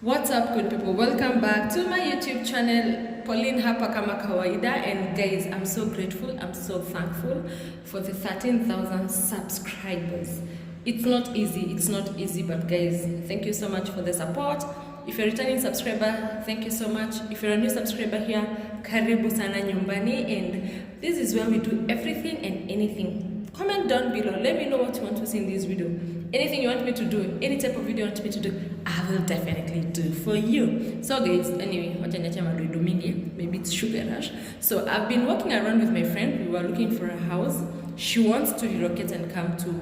What's up, good people? Welcome back to my YouTube channel, Pauline hapa kama kawaida. And guys, I'm so grateful, I'm so thankful for the 13,000 subscribers. It's not easy, but guys, thank you so much for the support. If you're a returning subscriber, thank you so much. If you're a new subscriber here, karibu sana nyumbani. And this is where we do everything and anything. Comment down below, let me know what you want to see in this video. Anything you want me to do, any type of video you want me to do, I will definitely do for you. So guys, anyway, maybe it's sugar rush. So I've been walking around with my friend. We were looking for a house. She wants to relocate and come to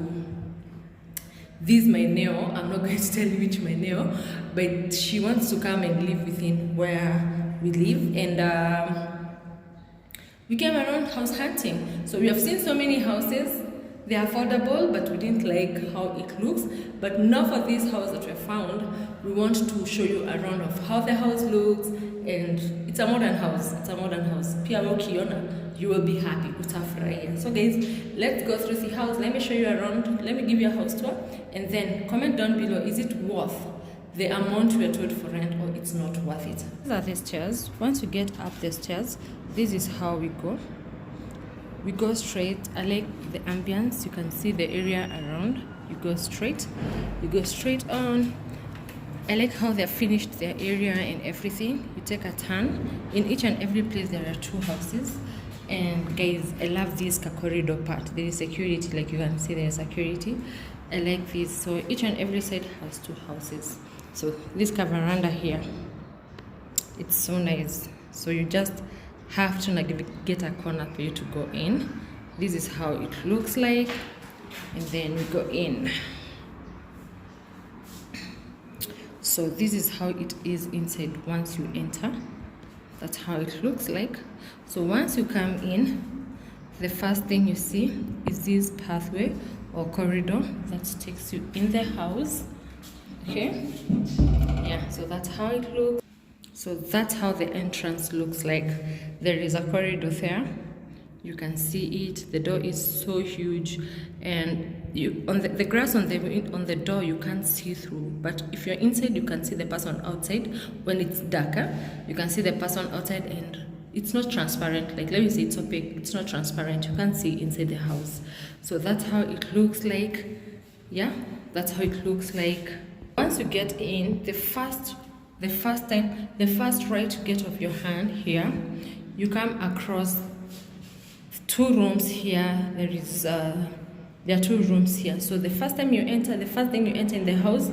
this maeneo. I'm not going to tell you which maeneo, but she wants to come and live within where we live. And we came around house hunting. So we have seen so many houses. They're affordable, but we didn't like how it looks. But now for this house that we found, we want to show you around of how the house looks. And it's a modern house. It's a modern house. Pia ukiona, you will be happy. Utafurahia. So guys, let's go through the house. Let me show you around. Let me give you a house tour. And then comment down below, is it worth the amount we are told for rent, or it's not worth it? These are the stairs. Once you get up the stairs, this is how we go. We go straight. I like the ambience. You can see the area around. You go straight on. I like how they've finished their area and everything. You take a turn. In each and every place there are two houses. And guys, I love this corridor part. There is security, like you can see there is security. I like this. So each and every side has two houses. So this veranda here, it's so nice. So you just have to get a corner for you to go in. This is how it looks like, and then we go in. So this is how it is inside once you enter. That's how it looks like. So once you come in, the first thing you see is this pathway or corridor that takes you in the house. Okay, yeah, so that's how it looks. So that's how the entrance looks like. There is a corridor there. You can see it. The door is so huge, and you on the grass on the door you can't see through. But if you're inside, you can see the person outside. When it's darker, you can see the person outside, and it's not transparent. Like, let me say it's opaque. It's not transparent. You can't see inside the house. So that's how it looks like. Yeah, that's how it looks like. Once you get in, the first right to get of your hand here, you come across two rooms here. There are two rooms here. So the first thing you enter in the house,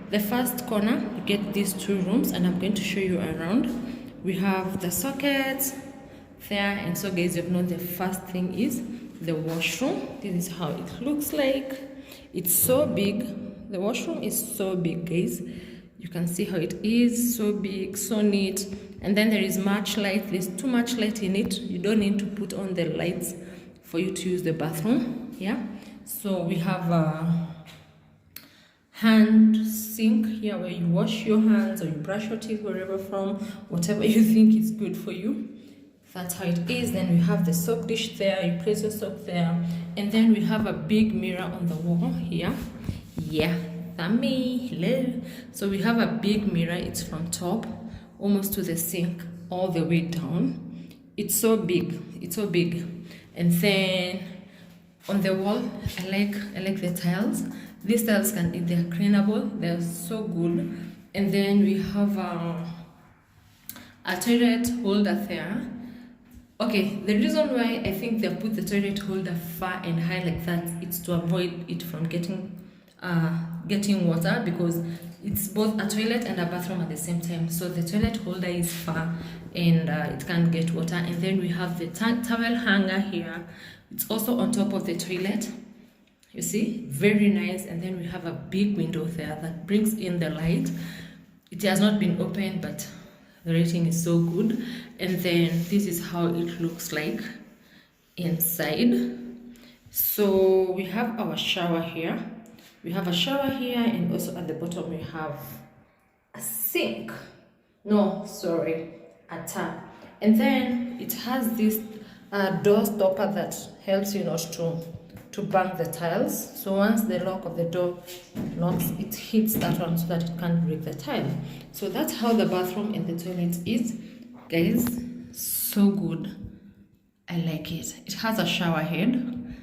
the first corner, you get these two rooms, and I'm going to show you around. We have the sockets there, and so guys, you've known the first thing is the washroom. This is how it looks like. It's so big. The washroom is so big, guys. You can see how it is, so big, so neat. And then there is much light. There's too much light in it. You don't need to put on the lights for you to use the bathroom. Yeah. So we have a hand sink here where you wash your hands or you brush your teeth, wherever from, whatever you think is good for you. That's how it is. Then we have the soap dish there. You place your soap there. And then we have a big mirror on the wall here. Yeah. Tammy, hello. So we have a big mirror. It's from top almost to the sink all the way down. It's so big. It's so big. And then on the wall, I like the tiles. These tiles they're cleanable. They're so good. And then we have a toilet holder there. Okay, the reason why I think they put the toilet holder far and high like that, it's to avoid it from getting water, because it's both a toilet and a bathroom at the same time. So the toilet holder is far and it can't get water. And then we have the towel hanger here. It's also on top of the toilet. You see, very nice. And then we have a big window there that brings in the light. It has not been opened, but the rating is so good. And then this is how it looks like inside. So we have our shower here. We have a shower here, and also at the bottom we have a sink. No, sorry, a tap. And then it has this door stopper that helps you not to to bang the tiles. So once the lock of the door knocks, it hits that one so that it can't break the tile. So that's how the bathroom and the toilet is, guys. So good. I like it. It has a shower head.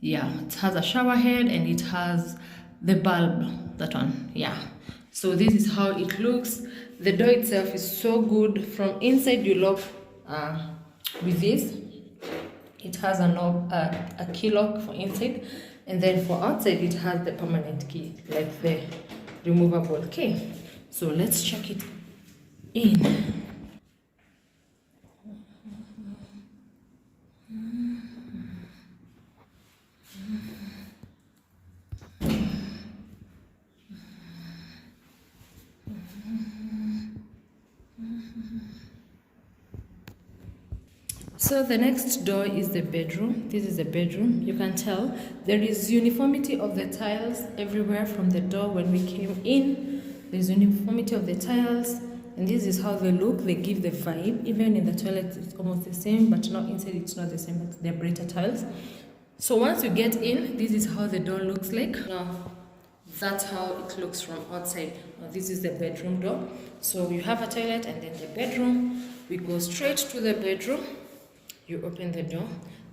Yeah, it has a shower head and it has the bulb, that one. Yeah. So this is how it looks. The door itself is so good. From inside you lock with this. It has a knob, a key lock for inside, and then for outside it has the permanent key, like the removable key. So let's check it in. So the next door is the bedroom. This is the bedroom. You can tell there is uniformity of the tiles everywhere from the door when we came in. There's uniformity of the tiles, and this is how they look. They give the vibe. Even in the toilet it's almost the same, but not inside it's not the same, but they're brighter tiles. So once you get in, this is how the door looks like. Now that's how it looks from outside. Now this is the bedroom door. So you have a toilet and then the bedroom. We go straight to the bedroom. You open the door.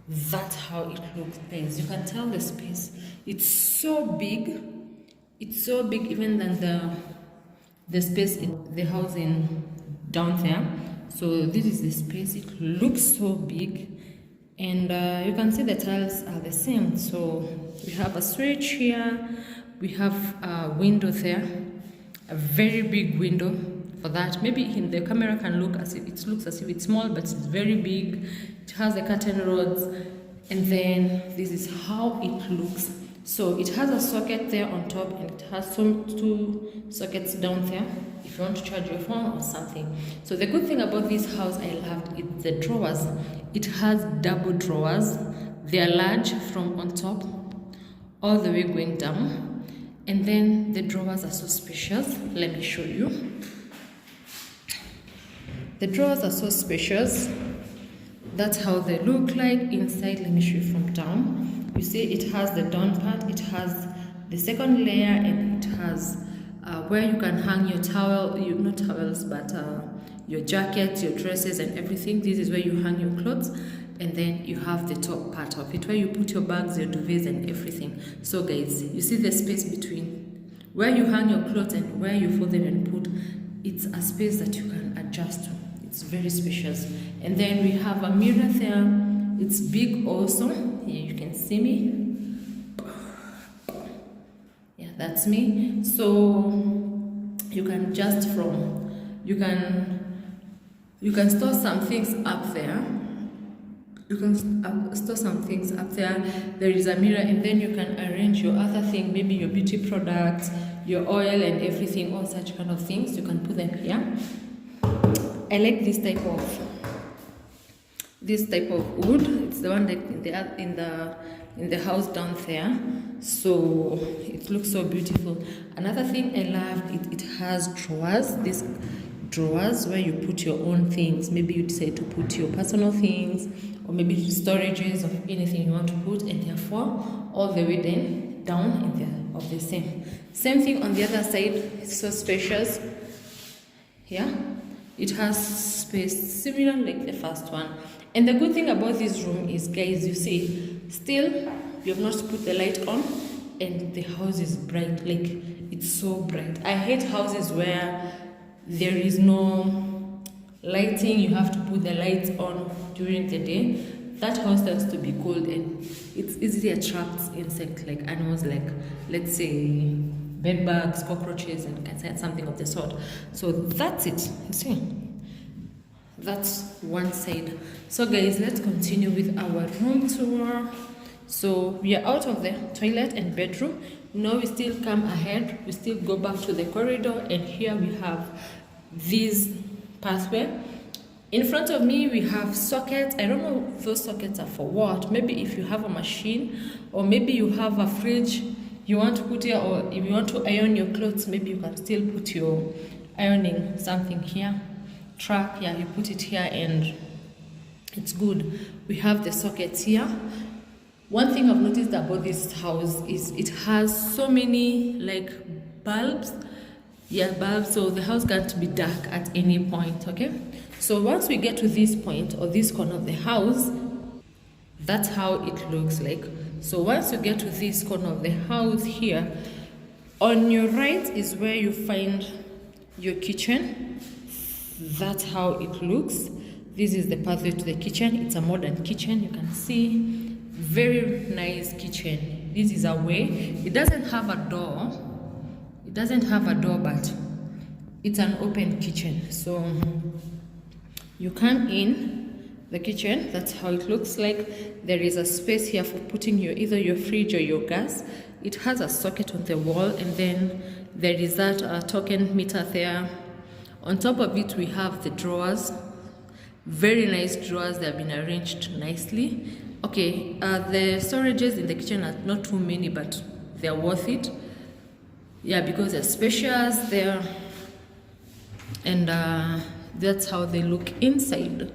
That's how it looks, guys. You can tell the space. It's so big. It's so big even than the space in the house in down there. So this is the space. It looks so big, and you can see the tiles are the same. So we have a switch here. We have a window there, a very big window. For that, maybe in the camera can look as if it looks as if it's small, but it's very big. It has the curtain rods, and then this is how it looks. So it has a socket there on top, and it has two sockets down there if you want to charge your phone or something. So the good thing about this house I loved is the drawers. It has double drawers. They are large from on top all the way going down, and then the drawers are so spacious. Let me show you. The drawers are so spacious. That's how they look like inside. Let me show you from down. You see it has the down part, it has the second layer, and it has where you can hang your towel, not towels, but your jackets, your dresses and everything. This is where you hang your clothes. And then you have the top part of it where you put your bags, your duvets and everything. So guys, you see the space between where you hang your clothes and where you fold them and put. It's a space that you can adjust to. It's very spacious. And then we have a mirror there. It's big also. Here you can see me. Yeah, that's me. So you can just you can store some things up there. You can store some things up there. There is a mirror, and then you can arrange your other thing, maybe your beauty products, your oil and everything, all such kind of things. You can put them here. I like this type of wood. It's the one that in the house down there. So it looks so beautiful. Another thing I love, it has drawers. These drawers where you put your own things. Maybe you decide to put your personal things, or maybe storages of anything you want to put, and therefore all the way down in there of the same thing on the other side. It's so spacious. Yeah, it has space similar like the first one. And the good thing about this room is, guys, you see, still you have not put the light on and the house is bright. Like, it's so bright. I hate houses where there is no lighting. You have to put the lights on during the day. That house tends to be cold, and it easily attracts insects like animals, like, let's say, bed bugs, cockroaches, and something of the sort. So that's it. You see, that's one side. So guys, let's continue with our room tour. So we are out of the toilet and bedroom. Now we still come ahead. We still go back to the corridor, and here we have this pathway. In front of me we have sockets. I don't know if those sockets are for what. Maybe if you have a machine, or maybe you have a fridge you want to put here, or if you want to iron your clothes, maybe you can still put your ironing something here. Track, yeah, you put it here and it's good. We have the sockets here. One thing I've noticed about this house is it has so many like bulbs. Yeah, bulbs, so the house can't be dark at any point. Okay, so once we get to this point or this corner of the house, that's how it looks like. So once you get to this corner of the house here, on your right is where you find your kitchen. That's how it looks. This is the pathway to the kitchen. It's a modern kitchen, you can see. Very nice kitchen. This is a way. It doesn't have a door. It doesn't have a door, but it's an open kitchen. So you come in the kitchen. That's how it looks like. There is a space here for putting either your fridge or your gas. It has a socket on the wall, and then there is that token meter there. On top of it, we have the drawers. Very nice drawers. They have been arranged nicely. Okay, the storages in the kitchen are not too many, but they're worth it. Yeah, because they're spacious there, and that's how they look inside.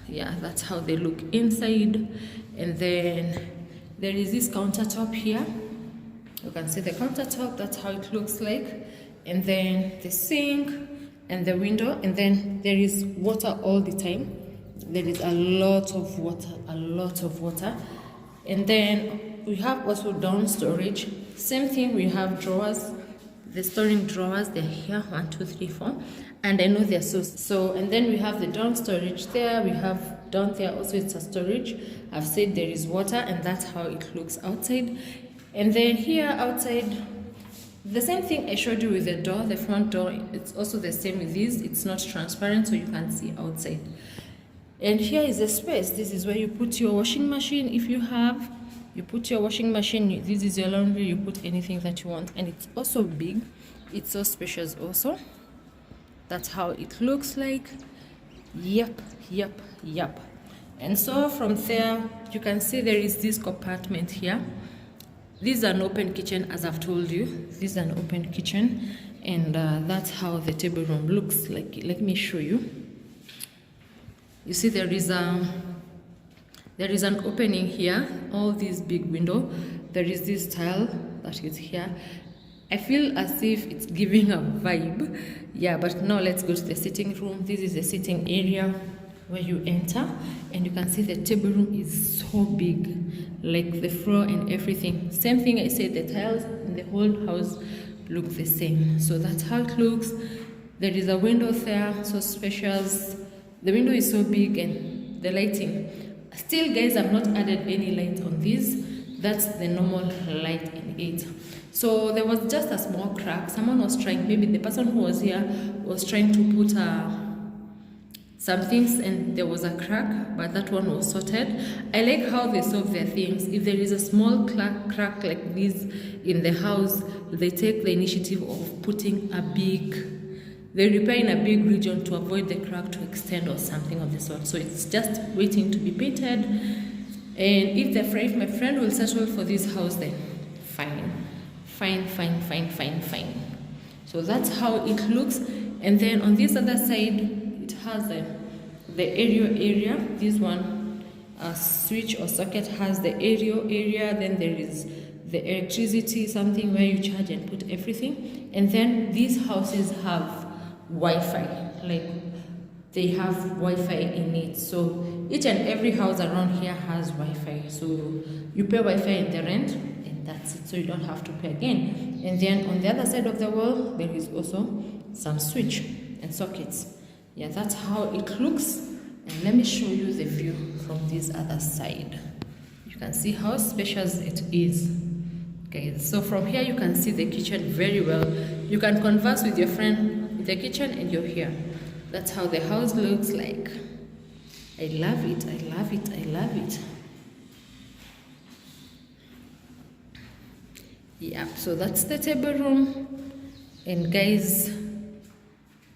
Yeah, that's how they look inside. And then there is this countertop here. You can see the countertop. That's how it looks like. And then the sink and the window, and then there is water all the time. There is a lot of water, and then we have also down storage. Same thing, we have drawers. The storing drawers, they're here, 1 2 3 4, and I know they're so. And then we have the down storage there. We have down there also, it's a storage. I've said there is water, and that's how it looks outside. And then here outside, the same thing I showed you with the door, the front door. It's also the same with this. It's not transparent, so you can see outside. And here is the space. This is where you put your washing machine. If you have, you put your washing machine. This is your laundry. You put anything that you want. And it's also big. It's so spacious also. That's how it looks like. Yep. And so from there, you can see there is this compartment here. This is an open kitchen, as I've told you. This is an open kitchen. And that's how the table room looks like. Let me show you. You see there is an opening here, all these big window. There is this tile that is here. I feel as if it's giving a vibe. Yeah, but now let's go to the sitting room. This is the sitting area where you enter, and you can see the table room is so big, like the floor and everything. Same thing I said, the tiles in the whole house look the same. So that's how it looks. There is a window there, so spacious. The window is so big, and the lighting. Still, guys, I've not added any light on this. That's the normal light in it. So there was just a small crack. Someone was trying, maybe the person who was here was trying to put some things, and there was a crack, but that one was sorted. I like how they solve their things. If there is a small crack like this in the house, they take the initiative of putting they repair in a big region to avoid the crack to extend or something of the sort. So it's just waiting to be painted. And if my friend will settle for this house, then fine. So that's how it looks. And then on this other side, it has the aerial area. This one, a switch or socket, has the aerial area. Then there is the electricity, something where you charge and put everything. And then these houses have Wi-Fi, like they have Wi-Fi in it. So each and every house around here has Wi-Fi. So you pay Wi-Fi in the rent, and that's it. So you don't have to pay again. And then on the other side of the wall, there is also some switch and sockets. Yeah, that's how it looks. And let me show you the view from this other side. You can see how spacious it is. Okay, so from here you can see the kitchen very well. You can converse with your friend in the kitchen, and you're here. That's how the house looks like. I love it. Yeah, so that's the table room. And guys,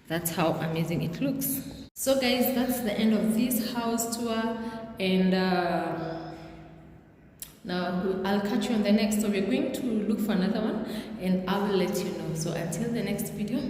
that's how amazing it looks. So guys, that's the end of this house tour. And now I'll catch you on the next. So we're going to look for another one, and I will let you know. So until the next video,